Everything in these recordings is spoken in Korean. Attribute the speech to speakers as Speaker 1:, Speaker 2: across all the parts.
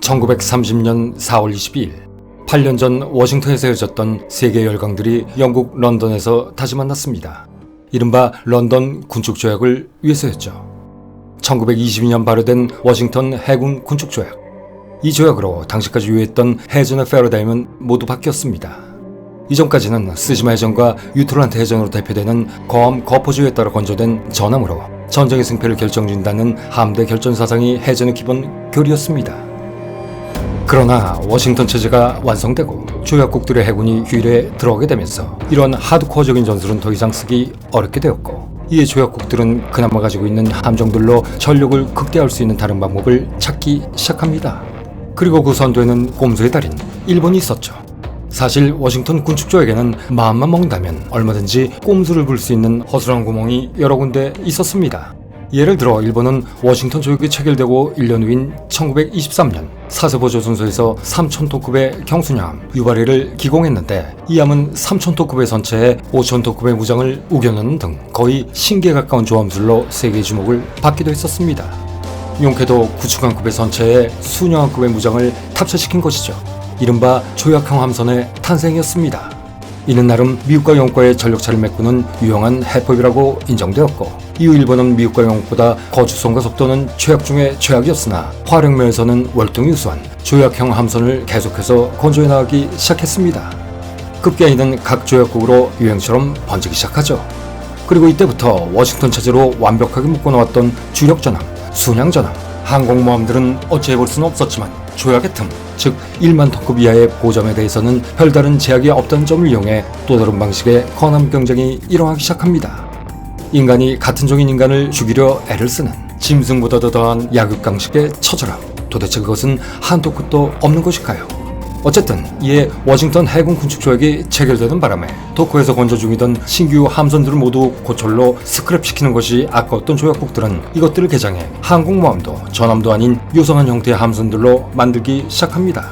Speaker 1: 1930년 4월 22일 8년 전 워싱턴에서 헤어졌던 세계 열강들이 영국 런던에서 다시 만났습니다. 이른바 런던 군축조약을 위해서였죠. 1922년 발효된 워싱턴 해군 군축조약. 이 조약으로 당시까지 유효했던 해전의 패러다임은 모두 바뀌었습니다. 이전까지는 스즈마 해전과 유트란트 해전으로 대표되는 거함 거포주에 따라 건조된 전함으로 전쟁의 승패를 결정짓는다는 함대 결전 사상이 해전의 기본 교리였습니다. 그러나 워싱턴 체제가 완성되고 조약국들의 해군이 휴일에 들어오게 되면서 이런 하드코어적인 전술은 더 이상 쓰기 어렵게 되었고, 이에 조약국들은 그나마 가지고 있는 함정들로 전력을 극대화할 수 있는 다른 방법을 찾기 시작합니다. 그리고 그 선두에는 꼼수의 달인 일본이 있었죠. 사실 워싱턴 군축조약에는 마음만 먹는다면 얼마든지 꼼수를 부릴 수 있는 허술한 구멍이 여러 군데 있었습니다. 예를 들어 일본은 워싱턴 조약이 체결되고 1년 후인 1923년 사세보 조선소에서 3,000톤급의 경순함 유바리를 기공했는데, 이 함은 3,000톤급의 선체에 5,000톤급의 무장을 우겨넣는 등 거의 신기에 가까운 조함술로 세계의 주목을 받기도 했었습니다. 용케도 구축함급의 선체에 순영함급의 무장을 탑재시킨 것이죠. 이른바 조약형 함선의 탄생이었습니다. 이는 나름 미국과 영국과의 전력차를 메꾸는 유용한 해법이라고 인정되었고, 이후 일본은 미국과 영국보다 거주성과 속도는 최악 중의 최악이었으나 화력면에서는 월등히 우수한 조약형 함선을 계속해서 건조해 나가기 시작했습니다. 급기야 이는 각 조약국으로 유행처럼 번지기 시작하죠. 그리고 이때부터 워싱턴 체제로 완벽하게 묶어놓았던 주력전함, 순양전함, 항공모함들은 어찌해볼 수는 없었지만 조약의 틈, 즉 1만 톤급 이하의 보점에 대해서는 별다른 제약이 없다는 점을 이용해 또 다른 방식의 건함 경쟁이 일어나기 시작합니다. 인간이 같은 종인 인간을 죽이려 애를 쓰는 짐승보다도 더한 약육강식의 처절함, 도대체 그것은 한도 끝도 없는 것일까요? 어쨌든 이에 워싱턴 해군 군축조약이 체결되는 바람에 도쿄에서 건조 중이던 신규 함선들을 모두 고철로 스크랩시키는 것이 아까웠던 조약국들은 이것들을 개장해 항공모함도 전함도 아닌 요성한 형태의 함선들로 만들기 시작합니다.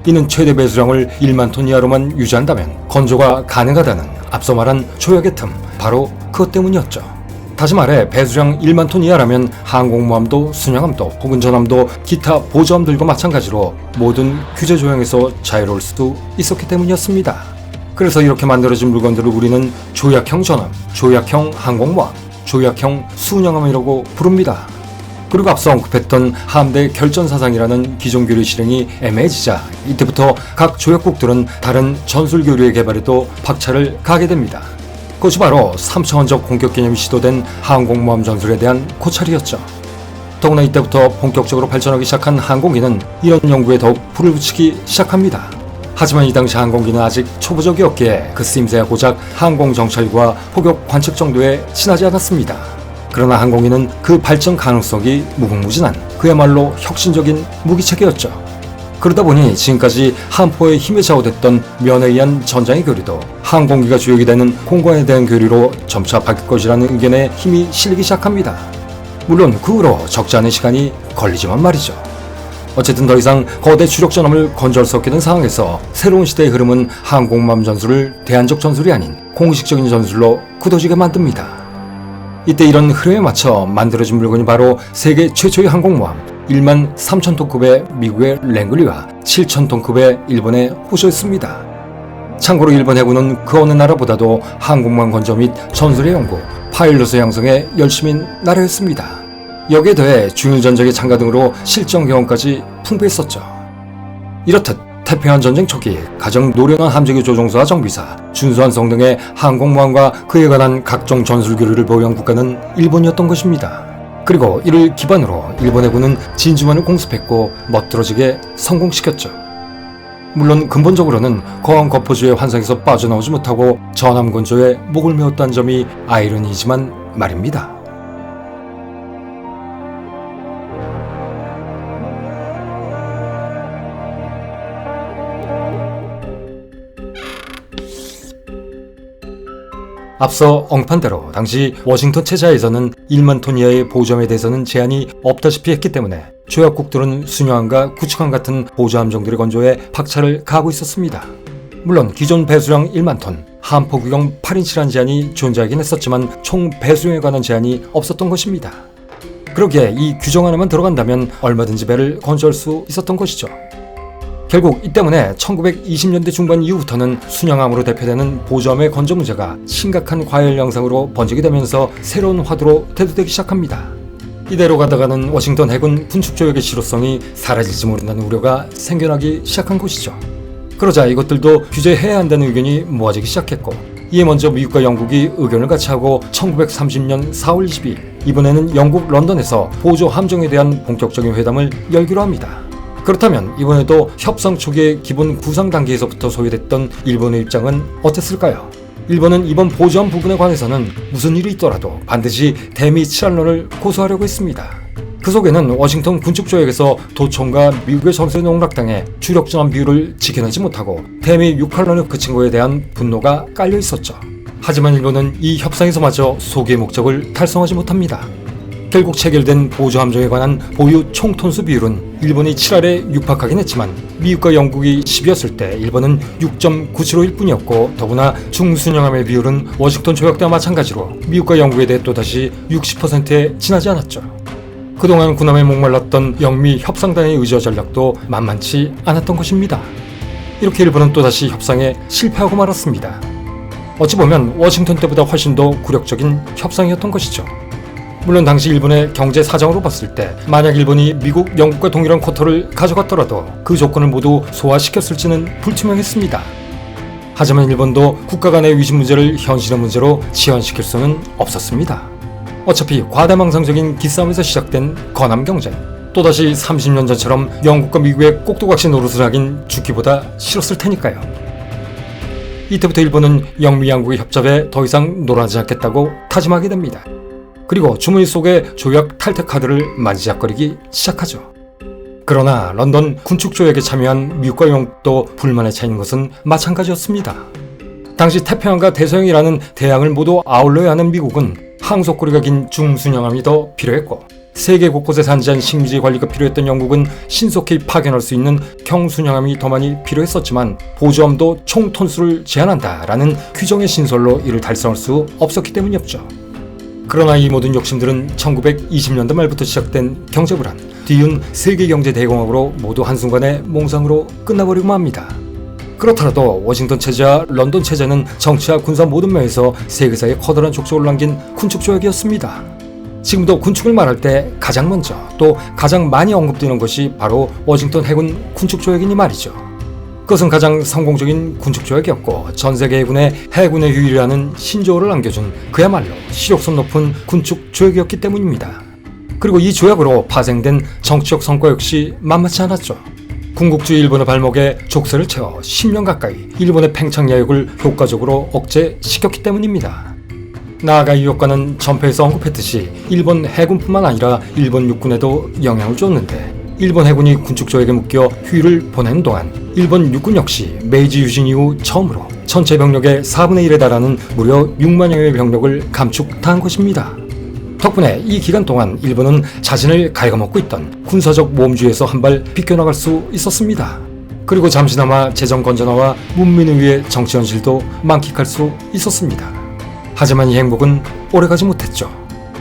Speaker 1: 이는 최대 배수량을 1만 톤 이하로만 유지한다면 건조가 가능하다는 앞서 말한 조약의 틈, 바로 그것 때문이었죠. 다시 말해 배수량 1만 톤 이하라면 항공모함도 순양함도 혹은 전함도 기타 보조함들과 마찬가지로 모든 규제 조항에서 자유로울 수도 있었기 때문이었습니다. 그래서 이렇게 만들어진 물건들을 우리는 조약형 전함, 조약형 항공모함, 조약형 순양함이라고 부릅니다. 그리고 앞서 언급했던 함대 결전사상이라는 기존 교류 실행이 애매해지자 이때부터 각 조약국들은 다른 전술 교류의 개발에도 박차를 가게 됩니다. 그것이 바로 3차원적 공격 개념이 시도된 항공모함 전술에 대한 고찰이었죠. 더구나 이때부터 본격적으로 발전하기 시작한 항공기는 이런 연구에 더욱 불을 붙이기 시작합니다. 하지만 이 당시 항공기는 아직 초보적이었기에 그 쓰임새야 고작 항공 정찰과 포격 관측 정도에 지나지 않았습니다. 그러나 항공기는 그 발전 가능성이 무궁무진한 그야말로 혁신적인 무기체계였죠. 그러다 보니 지금까지 함포의 힘에 좌우됐던 면에 의한 전장의 교류도 항공기가 주역이 되는 공간에 대한 교류로 점차 바뀔 것이라는 의견에 힘이 실리기 시작합니다. 물론 그 후로 적지 않은 시간이 걸리지만 말이죠. 어쨌든 더 이상 거대 주력 전함을 건조할 수 없게 된 상황에서 새로운 시대의 흐름은 항공모함 전술을 대안적 전술이 아닌 공식적인 전술로 굳어지게 만듭니다. 이때 이런 흐름에 맞춰 만들어진 물건이 바로 세계 최초의 항공모함 1만 3,000톤급의 미국의 랭글리와 7,000톤급의 일본의 호쇼였습니다. 참고로 일본 해군은 그 어느 나라보다도 항공모함 건조 및 전술의 연구, 파일럿의 양성에 열심인 나라였습니다. 여기에 더해 중일 전쟁의 참가 등으로 실전 경험까지 풍부했었죠. 이렇듯 태평양 전쟁 초기 가장 노련한 함재기 조종사와 정비사, 준수한 성능의 항공모함과 그에 관한 각종 전술 교류를 보유한 국가는 일본이었던 것입니다. 그리고 이를 기반으로 일본 해군은 진주만을 공습했고 멋들어지게 성공시켰죠. 물론 근본적으로는 거함 거포주의 환상에서 빠져나오지 못하고 전함 건조에 목을 메웠다는 점이 아이러니이지만 말입니다. 앞서 언급한 대로 당시 워싱턴 체제하에서는 1만 톤 이하의 보조함에 대해서는 제한이 없다시피 했기 때문에 조약국들은 순양함과 구축함 같은 보조함정들의 건조에 박차를 가하고 있었습니다. 물론 기존 배수량 1만 톤, 함포 규정 8인치라는 제한이 존재하긴 했었지만 총 배수량에 관한 제한이 없었던 것입니다. 그러기에 이 규정 하나만 들어간다면 얼마든지 배를 건조할 수 있었던 것이죠. 결국 이 때문에 1920년대 중반 이후부터는 순양함으로 대표되는 보조함의 건조 문제가 심각한 과열 양상으로 번지게 되면서 새로운 화두로 대두되기 시작합니다. 이대로 가다가는 워싱턴 해군 군축조약의 실효성이 사라질지 모른다는 우려가 생겨나기 시작한 것이죠. 그러자 이것들도 규제해야 한다는 의견이 모아지기 시작했고, 이에 먼저 미국과 영국이 의견을 같이 하고 1930년 4월 22일 이번에는 영국 런던에서 보조 함정에 대한 본격적인 회담을 열기로 합니다. 그렇다면 이번에도 협상 초기의 기본 구상 단계에서부터 소요됐던 일본의 입장은 어땠을까요? 일본은 이번 보조함 부분에 관해서는 무슨 일이 있더라도 반드시 대미 친할론을 고수하려고 했습니다. 그 속에는 워싱턴 군축조약에서 도청과 미국의 정세에 농락당해 주력전함 비율을 지켜내지 못하고 대미 6할론에 그친 거에 대한 분노가 깔려 있었죠. 하지만 일본은 이 협상에서마저 소기의 목적을 달성하지 못합니다. 결국 체결된 보조함정에 관한 보유 총톤수 비율은 일본이 7할에 육박하긴 했지만 미국과 영국이 10이었을 때 일본은 6.975일 뿐이었고, 더구나 중순양함의 비율은 워싱턴 조약 때와 마찬가지로 미국과 영국에 대해 또다시 60%에 지나지 않았죠. 그동안 군함에 목말랐던 영미 협상단의 의지와 전략도 만만치 않았던 것입니다. 이렇게 일본은 또다시 협상에 실패하고 말았습니다. 어찌 보면 워싱턴 때보다 훨씬 더 굴욕적인 협상이었던 것이죠. 물론 당시 일본의 경제 사정으로 봤을 때 만약 일본이 미국, 영국과 동일한 쿼터를 가져갔더라도 그 조건을 모두 소화시켰을지는 불투명했습니다. 하지만 일본도 국가 간의 위신 문제를 현실의 문제로 치환시킬 수는 없었습니다. 어차피 과대망상적인 기싸움에서 시작된 건함 경쟁, 또다시 30년 전처럼 영국과 미국의 꼭두각시 노릇을 하긴 죽기보다 싫었을 테니까요. 이때부터 일본은 영미 양국의 협잡에 더 이상 놀아나지 않겠다고 다짐하게 됩니다. 그리고 주머니 속에 조약 탈퇴 카드를 만지작거리기 시작하죠. 그러나 런던 군축조약에 참여한 미국과 영국도 불만에 차이는 것은 마찬가지였습니다. 당시 태평양과 대서양이라는 대양을 모두 아울러야 하는 미국은 항속거리가 긴 중순양함이 더 필요했고, 세계 곳곳에 산지한 식민지 관리가 필요했던 영국은 신속히 파견할 수 있는 경순양함이 더 많이 필요했었지만 보조함도 총 톤수를 제한한다라는 규정의 신설로 이를 달성할 수 없었기 때문이었죠. 그러나 이 모든 욕심들은 1920년대 말부터 시작된 경제불안, 뒤이은 세계경제대공황으로 모두 한순간에 몽상으로 끝나버리고 맙니다. 그렇더라도 워싱턴 체제와 런던 체제는 정치와 군사 모든 면에서 세계사에 커다란 족적을 남긴 군축조약이었습니다. 지금도 군축을 말할 때 가장 먼저 또 가장 많이 언급되는 것이 바로 워싱턴 해군 군축조약이니 말이죠. 그것은 가장 성공적인 군축조약이었고, 전세계 해군의 유일이라는 신조어를 안겨준 그야말로 실효성 높은 군축조약이었기 때문입니다. 그리고 이 조약으로 파생된 정치적 성과 역시 만만치 않았죠. 군국주의 일본의 발목에 족쇄를 채워 10년 가까이 일본의 팽창 야욕을 효과적으로 억제시켰기 때문입니다. 나아가 이 효과는 전편에서 언급했듯이 일본 해군뿐만 아니라 일본 육군에도 영향을 줬는데, 일본 해군이 군축조약에 묶여 휴일을 보내는 동안 일본 육군 역시 메이지 유신 이후 처음으로 전체 병력의 4분의 1에 달하는 무려 6만여의 병력을 감축당한 것입니다. 덕분에 이 기간 동안 일본은 자신을 갉아먹고 있던 군사적 모험주의에서 한 발 비껴나갈 수 있었습니다. 그리고 잠시나마 재정 건전화와 문민을 위해 정치 현실도 만끽할 수 있었습니다. 하지만 이 행복은 오래가지 못했죠.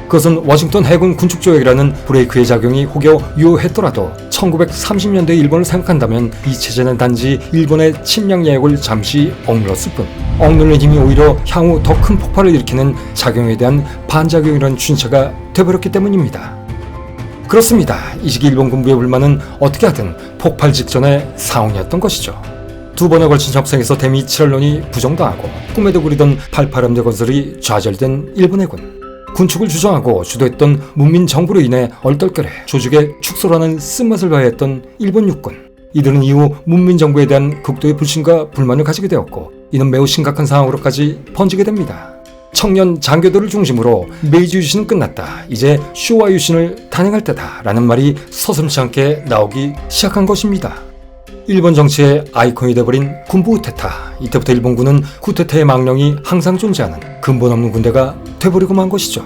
Speaker 1: 그것은 워싱턴 해군 군축조약이라는 브레이크의 작용이 혹여 유효했더라도 1930년대 일본을 생각한다면 이 체제는 단지 일본의 침략 야욕을 잠시 억눌렀을 뿐, 억누른 힘이 오히려 향후 더 큰 폭발을 일으키는 작용에 대한 반작용이라는 추진체가 되어버렸기 때문입니다. 그렇습니다. 이 시기 일본 군부의 불만은 어떻게 하든 폭발 직전의 상황이었던 것이죠. 두 번에 걸친 협상에서 대미 7할론이 부정당하고 꿈에도 그리던 88함대 건설이 좌절된 일본 해군. 군축을 주장하고 주도했던 문민 정부로 인해 얼떨결에 조직의 축소라는 쓴맛을 봐야 했던 일본 육군. 이들은 이후 문민 정부에 대한 극도의 불신과 불만을 가지게 되었고, 이는 매우 심각한 상황으로까지 번지게 됩니다. 청년 장교들을 중심으로 메이지 유신은 끝났다, 이제 쇼와 유신을 단행할 때다 라는 말이 서슴지 않게 나오기 시작한 것입니다. 일본 정치의 아이콘이 돼버린 군부 쿠데타. 이때부터 일본군은 쿠데타의 망령이 항상 존재하는 근본 없는 군대가 돼버리고 만 것이죠.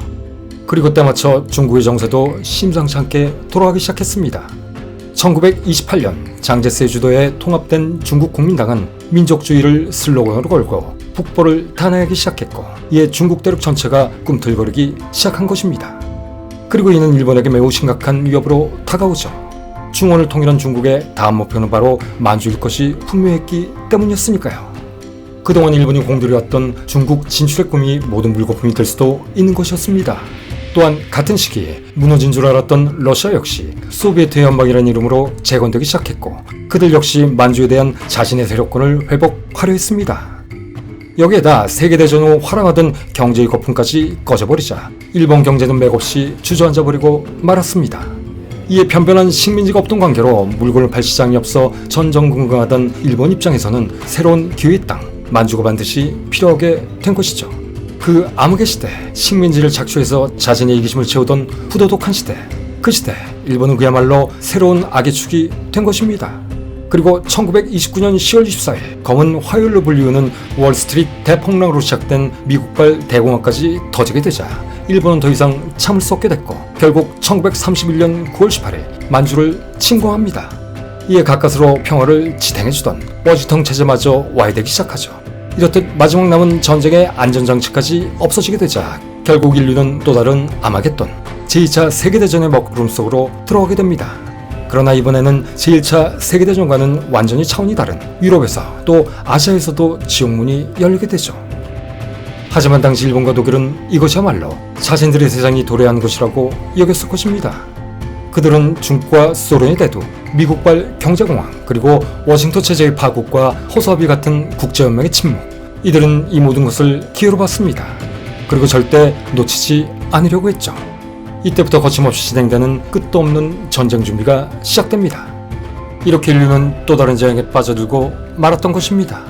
Speaker 1: 그리고 때맞춰 중국의 정세도 심상치 않게 돌아가기 시작했습니다. 1928년 장제스의 주도에 통합된 중국 국민당은 민족주의를 슬로건으로 걸고 북보를 단행하기 시작했고, 이에 중국 대륙 전체가 꿈틀거리기 시작한 것입니다. 그리고 이는 일본에게 매우 심각한 위협으로 다가오죠. 중원을 통일한 중국의 다음 목표는 바로 만주일 것이 분명했기 때문이었으니까요. 그동안 일본이 공들여왔던 중국 진출의 꿈이 모든 물거품이 될 수도 있는 것이었습니다. 또한 같은 시기에 무너진 줄 알았던 러시아 역시 소비에트의 연방이라는 이름으로 재건되기 시작했고, 그들 역시 만주에 대한 자신의 세력권을 회복하려 했습니다. 여기에다 세계대전 후 활황하던 경제의 거품까지 꺼져버리자 일본 경제는 맥없이 주저앉아버리고 말았습니다. 이에 변변한 식민지가 없던 관계로 물건을 팔 시장이 없어 전전긍긍하던 일본 입장에서는 새로운 기회의 땅 만주가 반드시 필요하게 된 것이죠. 그 암흑의 시대, 식민지를 착취해서 자신의 이기심을 채우던 부도덕한 시대, 그 시대 일본은 그야말로 새로운 악의 축이 된 것입니다. 그리고 1929년 10월 24일 검은 화요일로 불리우는 월스트리트 대폭락으로 시작된 미국발 대공황까지 터지게 되자 일본은 더 이상 참을 수 없게 됐고, 결국 1931년 9월 18일 만주를 침공합니다. 이에 가까스로 평화를 지탱해주던 워싱턴 체제마저 와해되기 시작하죠. 이렇듯 마지막 남은 전쟁의 안전장치까지 없어지게 되자 결국 인류는 또 다른 아마겟돈 제2차 세계대전의 먹구름 속으로 들어가게 됩니다. 그러나 이번에는 제1차 세계대전과는 완전히 차원이 다른 유럽에서 또 아시아에서도 지옥문이 열리게 되죠. 하지만 당시 일본과 독일은 이것이야말로 자신들의 세상이 도래한 것이라고 여겼을 것입니다. 그들은 중국과 소련이 대두 미국발 경제공황, 그리고 워싱턴 체제의 파국과 허수아비 같은 국제연맹의 침묵, 이들은 이 모든 것을 기회로 봤습니다. 그리고 절대 놓치지 않으려고 했죠. 이때부터 거침없이 진행되는 끝도 없는 전쟁 준비가 시작됩니다. 이렇게 인류는 또 다른 재앙에 빠져들고 말았던 것입니다.